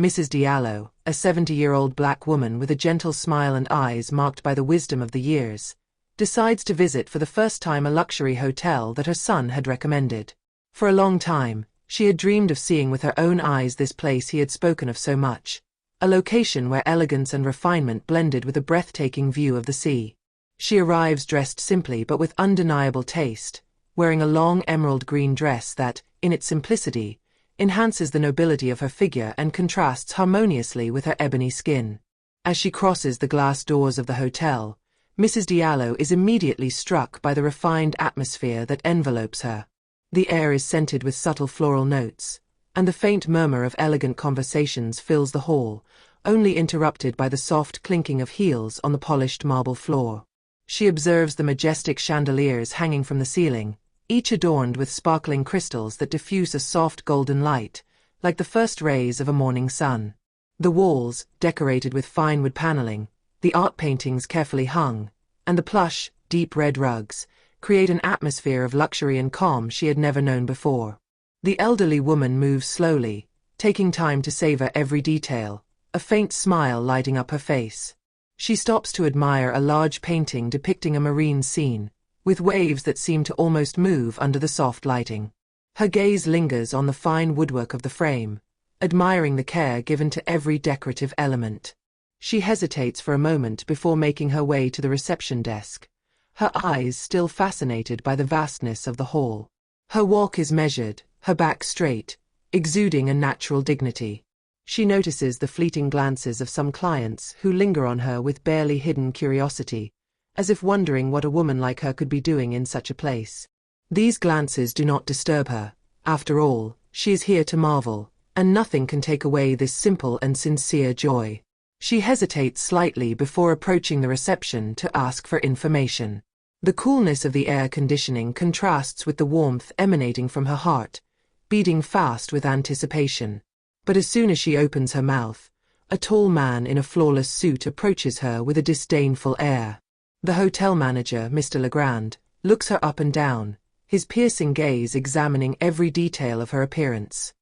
Mrs. Diallo, a 70-year-old black woman with a gentle smile and eyes marked by the wisdom of the years, decides to visit for the first time a luxury hotel that her son had recommended. For a long time, she had dreamed of seeing with her own eyes this place he had spoken of so much, a location where elegance and refinement blended with a breathtaking view of the sea. She arrives dressed simply but with undeniable taste, wearing a long emerald green dress that, in its simplicity, enhances the nobility of her figure and contrasts harmoniously with her ebony skin. As she crosses the glass doors of the hotel, Mrs. Diallo is immediately struck by the refined atmosphere that envelopes her. The air is scented with subtle floral notes, and the faint murmur of elegant conversations fills the hall, only interrupted by the soft clinking of heels on the polished marble floor. She observes the majestic chandeliers hanging from the ceiling, each adorned with sparkling crystals that diffuse a soft golden light, like the first rays of a morning sun. The walls, decorated with fine wood paneling, the art paintings carefully hung, and the plush, deep red rugs, create an atmosphere of luxury and calm she had never known before. The elderly woman moves slowly, taking time to savor every detail, a faint smile lighting up her face. She stops to admire a large painting depicting a marine scene, with waves that seem to almost move under the soft lighting. Her gaze lingers on the fine woodwork of the frame, admiring the care given to every decorative element. She hesitates for a moment before making her way to the reception desk, her eyes still fascinated by the vastness of the hall. Her walk is measured, her back straight, exuding a natural dignity. She notices the fleeting glances of some clients who linger on her with barely hidden curiosity, as if wondering what a woman like her could be doing in such a place. These glances do not disturb her. After all, she is here to marvel, and nothing can take away this simple and sincere joy. She hesitates slightly before approaching the reception to ask for information. The coolness of the air conditioning contrasts with the warmth emanating from her heart, beating fast with anticipation. But as soon as she opens her mouth, a tall man in a flawless suit approaches her with a disdainful air. The hotel manager, Mr. Legrand, looks her up and down, his piercing gaze examining every detail of her appearance.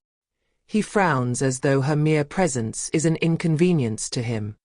He frowns as though her mere presence is an inconvenience to him.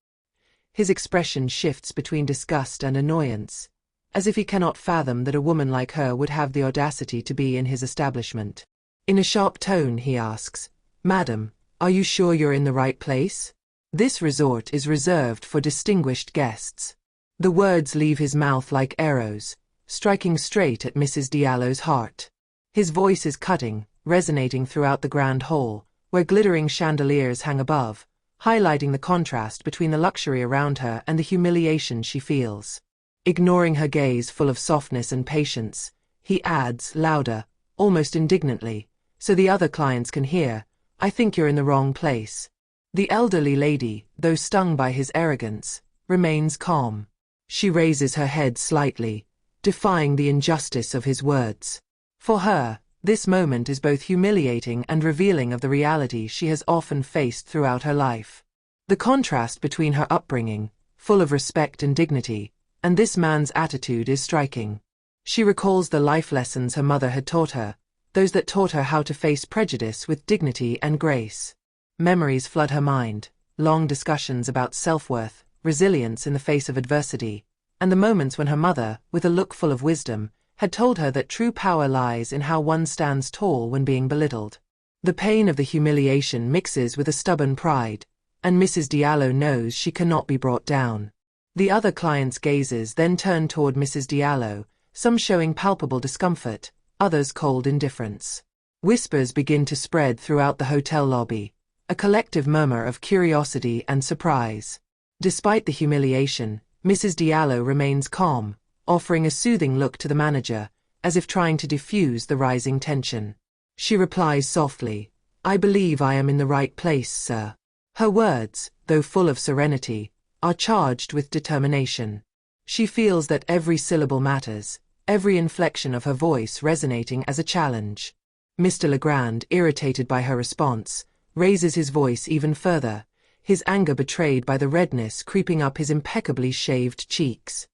His expression shifts between disgust and annoyance, as if he cannot fathom that a woman like her would have the audacity to be in his establishment. In a sharp tone he asks, "Madam, are you sure you're in the right place? This resort is reserved for distinguished guests." The words leave his mouth like arrows, striking straight at Mrs. Diallo's heart. His voice is cutting, resonating throughout the grand hall, where glittering chandeliers hang above, highlighting the contrast between the luxury around her and the humiliation she feels. Ignoring her gaze full of softness and patience, he adds, louder, almost indignantly, so the other clients can hear, "I think you're in the wrong place." The elderly lady, though stung by his arrogance, remains calm. She raises her head slightly, defying the injustice of his words. For her, this moment is both humiliating and revealing of the reality she has often faced throughout her life. The contrast between her upbringing, full of respect and dignity, and this man's attitude is striking. She recalls the life lessons her mother had taught her, those that taught her how to face prejudice with dignity and grace. Memories flood her mind, long discussions about self-worth, resilience in the face of adversity, and the moments when her mother, with a look full of wisdom, had told her that true power lies in how one stands tall when being belittled. The pain of the humiliation mixes with a stubborn pride, and Mrs. Diallo knows she cannot be brought down. The other clients' gazes then turn toward Mrs. Diallo, some showing palpable discomfort, others cold indifference. Whispers begin to spread throughout the hotel lobby, a collective murmur of curiosity and surprise. Despite the humiliation, Mrs. Diallo remains calm, offering a soothing look to the manager, as if trying to diffuse the rising tension. She replies softly, "I believe I am in the right place, sir." Her words, though full of serenity, are charged with determination. She feels that every syllable matters, every inflection of her voice resonating as a challenge. Mr. Legrand, irritated by her response, raises his voice even further, his anger betrayed by the redness creeping up his impeccably shaved cheeks.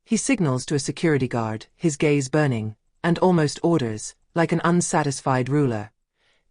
He signals to a security guard, his gaze burning, and almost orders, like an unsatisfied ruler,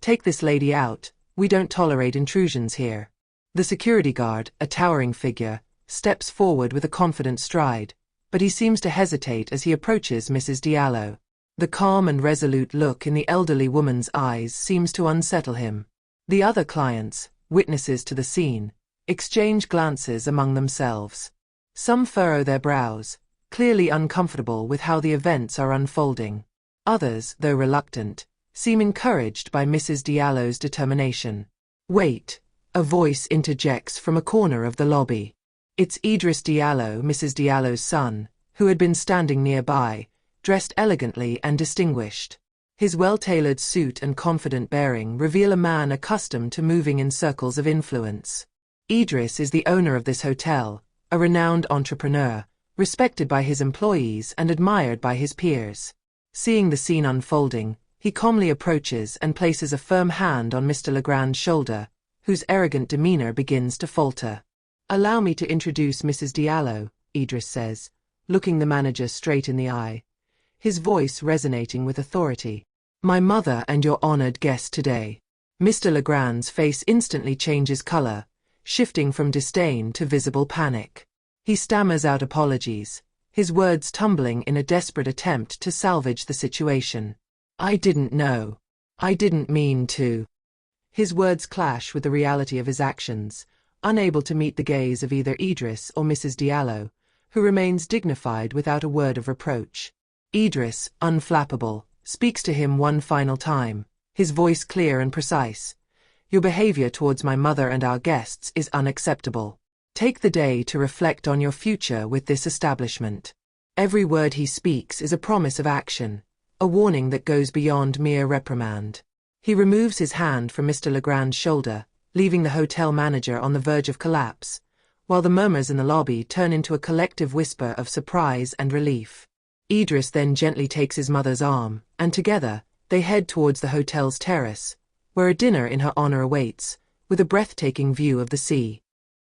"Take this lady out. We don't tolerate intrusions here. The security guard, a towering figure, steps forward with a confident stride, but he seems to hesitate as he approaches Mrs. Diallo. The calm and resolute look in the elderly woman's eyes seems to unsettle him. The other clients, witnesses to the scene, exchange glances among themselves. Some furrow their brows, clearly uncomfortable with how the events are unfolding. Others, though reluctant, seem encouraged by Mrs. Diallo's determination. "Wait," a voice interjects from a corner of the lobby. It's Idris Diallo, Mrs. Diallo's son, who had been standing nearby, dressed elegantly and distinguished. His well-tailored suit and confident bearing reveal a man accustomed to moving in circles of influence. Idris is the owner of this hotel, a renowned entrepreneur, respected by his employees and admired by his peers. Seeing the scene unfolding, he calmly approaches and places a firm hand on Mr. Legrand's shoulder, whose arrogant demeanor begins to falter. "Allow me to introduce Mrs. Diallo," Idris says, looking the manager straight in the eye, his voice resonating with authority. "My mother and your honored guest today." Mr. Legrand's face instantly changes color, shifting from disdain to visible panic. He stammers out apologies, his words tumbling in a desperate attempt to salvage the situation. "I didn't know. I didn't mean to." His words clash with the reality of his actions, unable to meet the gaze of either Idris or Mrs. Diallo, who remains dignified without a word of reproach. Idris, unflappable, speaks to him one final time, his voice clear and precise. "Your behavior towards my mother and our guests is unacceptable. Take the day to reflect on your future with this establishment." Every word he speaks is a promise of action, a warning that goes beyond mere reprimand. He removes his hand from Mr. Legrand's shoulder, leaving the hotel manager on the verge of collapse, while the murmurs in the lobby turn into a collective whisper of surprise and relief. Idris then gently takes his mother's arm, and together, they head towards the hotel's terrace, where a dinner in her honor awaits, with a breathtaking view of the sea.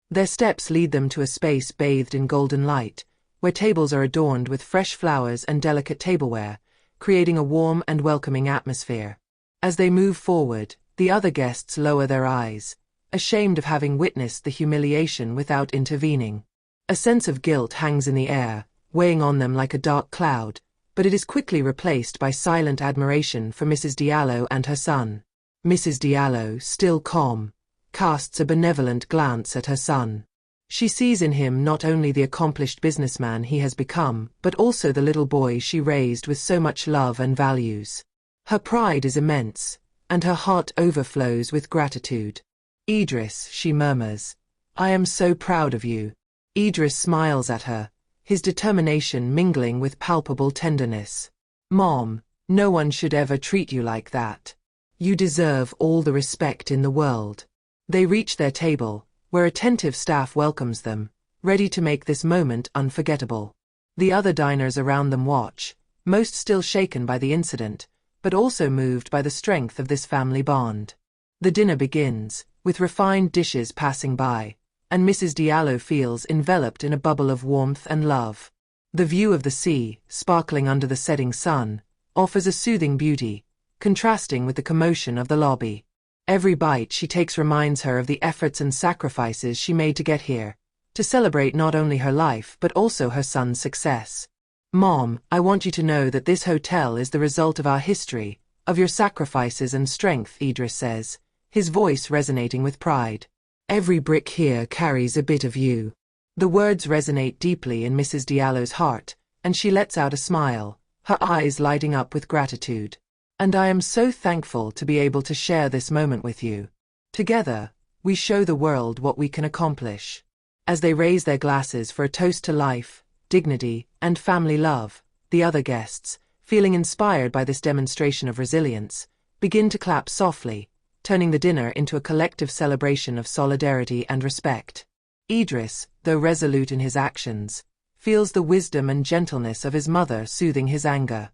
Their steps lead them to a space bathed in golden light, where tables are adorned with fresh flowers and delicate tableware, creating a warm and welcoming atmosphere. As they move forward, the other guests lower their eyes, ashamed of having witnessed the humiliation without intervening. A sense of guilt hangs in the air, weighing on them like a dark cloud, but it is quickly replaced by silent admiration for Mrs. Diallo and her son. Mrs. Diallo, still calm, casts a benevolent glance at her son. She sees in him not only the accomplished businessman he has become, but also the little boy she raised with so much love and values. Her pride is immense, and her heart overflows with gratitude. "Idris," she murmurs, "I am so proud of you." Idris smiles at her, his determination mingling with palpable tenderness. "Mom, no one should ever treat you like that. You deserve all the respect in the world." They reach their table, where attentive staff welcomes them, ready to make this moment unforgettable. The other diners around them watch, most still shaken by the incident, but also moved by the strength of this family bond. The dinner begins, with refined dishes passing by, and Mrs. Diallo feels enveloped in a bubble of warmth and love. The view of the sea, sparkling under the setting sun, offers a soothing beauty, contrasting with the commotion of the lobby. Every bite she takes reminds her of the efforts and sacrifices she made to get here, to celebrate not only her life but also her son's success. "Mom, I want you to know that this hotel is the result of our history, of your sacrifices and strength," Idris says, his voice resonating with pride. "Every brick here carries a bit of you." The words resonate deeply in Mrs. Diallo's heart, and she lets out a smile, her eyes lighting up with gratitude. "And I am so thankful to be able to share this moment with you. Together, we show the world what we can accomplish." As they raise their glasses for a toast to life, dignity, and family love, the other guests, feeling inspired by this demonstration of resilience, begin to clap softly, turning the dinner into a collective celebration of solidarity and respect. Idris, though resolute in his actions, feels the wisdom and gentleness of his mother soothing his anger.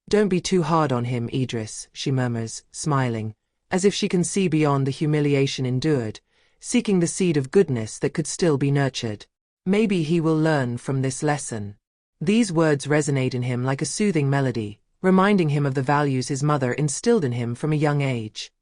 "Don't be too hard on him, Idris," she murmurs, smiling, as if she can see beyond the humiliation endured, seeking the seed of goodness that could still be nurtured. "Maybe he will learn from this lesson." These words resonate in him like a soothing melody, reminding him of the values his mother instilled in him from a young age.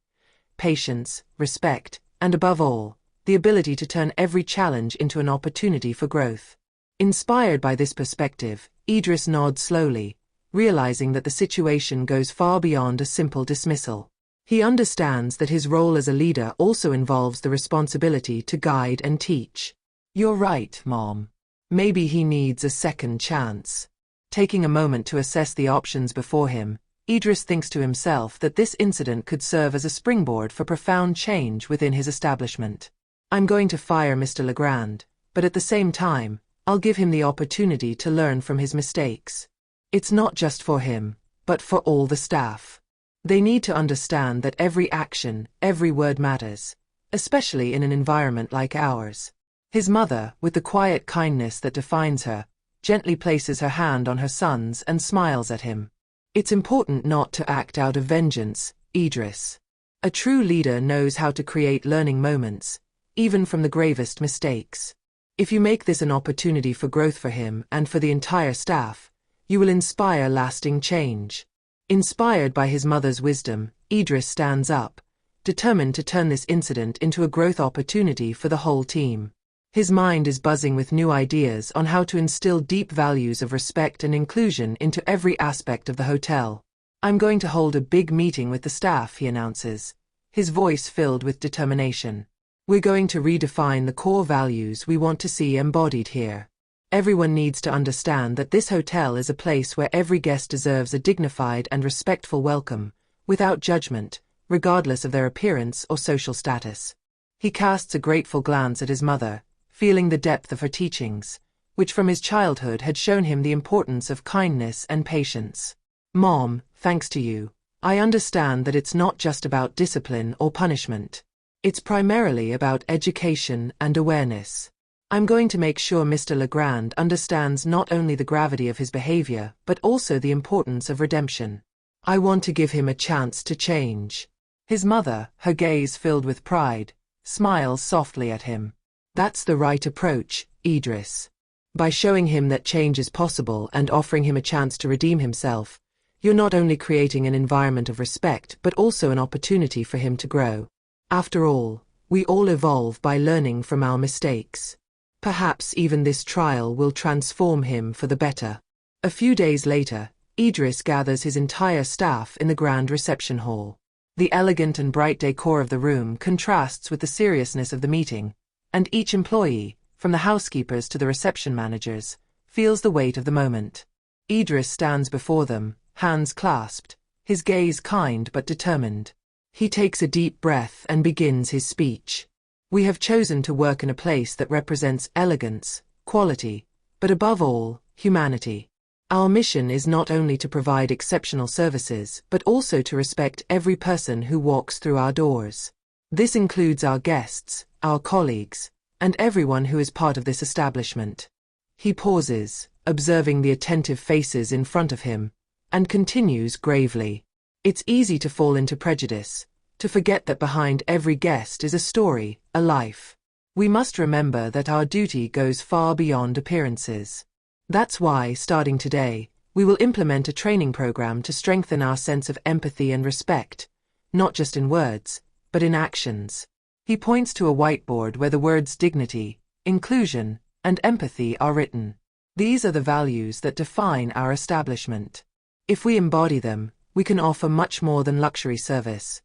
patience, respect, and above all, the ability to turn every challenge into an opportunity for growth. Inspired by this perspective, Idris nods slowly, realizing that the situation goes far beyond a simple dismissal. He understands that his role as a leader also involves the responsibility to guide and teach. "You're right, Mom. Maybe he needs a second chance." Taking a moment to assess the options before him, Idris thinks to himself that this incident could serve as a springboard for profound change within his establishment. "I'm going to fire Mr. Legrand, but at the same time, I'll give him the opportunity to learn from his mistakes. It's not just for him, but for all the staff. They need to understand that every action, every word matters, especially in an environment like ours." His mother, with the quiet kindness that defines her, gently places her hand on her son's and smiles at him. "It's important not to act out of vengeance, Idris. A true leader knows how to create learning moments, even from the gravest mistakes. If you make this an opportunity for growth for him and for the entire staff, you will inspire lasting change." Inspired by his mother's wisdom, Idris stands up, determined to turn this incident into a growth opportunity for the whole team. His mind is buzzing with new ideas on how to instill deep values of respect and inclusion into every aspect of the hotel. "I'm going to hold a big meeting with the staff," he announces, his voice filled with determination. "We're going to redefine the core values we want to see embodied here. Everyone needs to understand that this hotel is a place where every guest deserves a dignified and respectful welcome, without judgment, regardless of their appearance or social status." He casts a grateful glance at his mother, feeling the depth of her teachings, which from his childhood had shown him the importance of kindness and patience. "Mom, thanks to you, I understand that it's not just about discipline or punishment. It's primarily about education and awareness. I'm going to make sure Mr. Legrand understands not only the gravity of his behavior but also the importance of redemption. I want to give him a chance to change." His mother, her gaze filled with pride, smiles softly at him. "That's the right approach, Idris. By showing him that change is possible and offering him a chance to redeem himself, you're not only creating an environment of respect but also an opportunity for him to grow. After all, we all evolve by learning from our mistakes. Perhaps even this trial will transform him for the better." A few days later, Idris gathers his entire staff in the grand reception hall. The elegant and bright decor of the room contrasts with the seriousness of the meeting, and each employee, from the housekeepers to the reception managers, feels the weight of the moment. Idris stands before them, hands clasped, his gaze kind but determined. He takes a deep breath and begins his speech. "We have chosen to work in a place that represents elegance, quality, but above all, humanity. Our mission is not only to provide exceptional services but also to respect every person who walks through our doors. This includes our guests, our colleagues, and everyone who is part of this establishment." He pauses, observing the attentive faces in front of him, and continues gravely. "It's easy to fall into prejudice, to forget that behind every guest is a story, a life. We must remember that our duty goes far beyond appearances. That's why, starting today, we will implement a training program to strengthen our sense of empathy and respect, not just in words, but in actions." He points to a whiteboard where the words dignity, inclusion, and empathy are written. These are the values that define our establishment. If we embody them, we can offer much more than luxury service.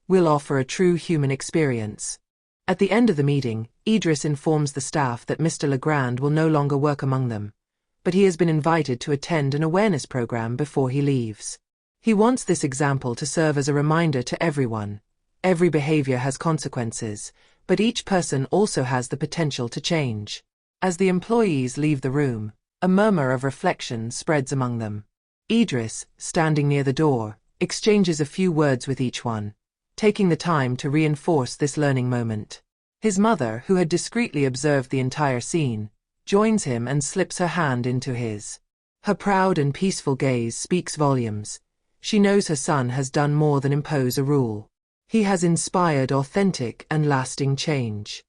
We'll offer a true human experience. At the end of the meeting, Idris informs the staff that Mr. Legrand will no longer work among them, but he has been invited to attend an awareness program before he leaves. He wants this example to serve as a reminder to everyone. Every behavior has consequences, but each person also has the potential to change. As the employees leave the room, a murmur of reflection spreads among them. Idris, standing near the door, exchanges a few words with each one, taking the time to reinforce this learning moment. His mother, who had discreetly observed the entire scene, joins him and slips her hand into his. Her proud and peaceful gaze speaks volumes. She knows her son has done more than impose a rule. He has inspired authentic and lasting change.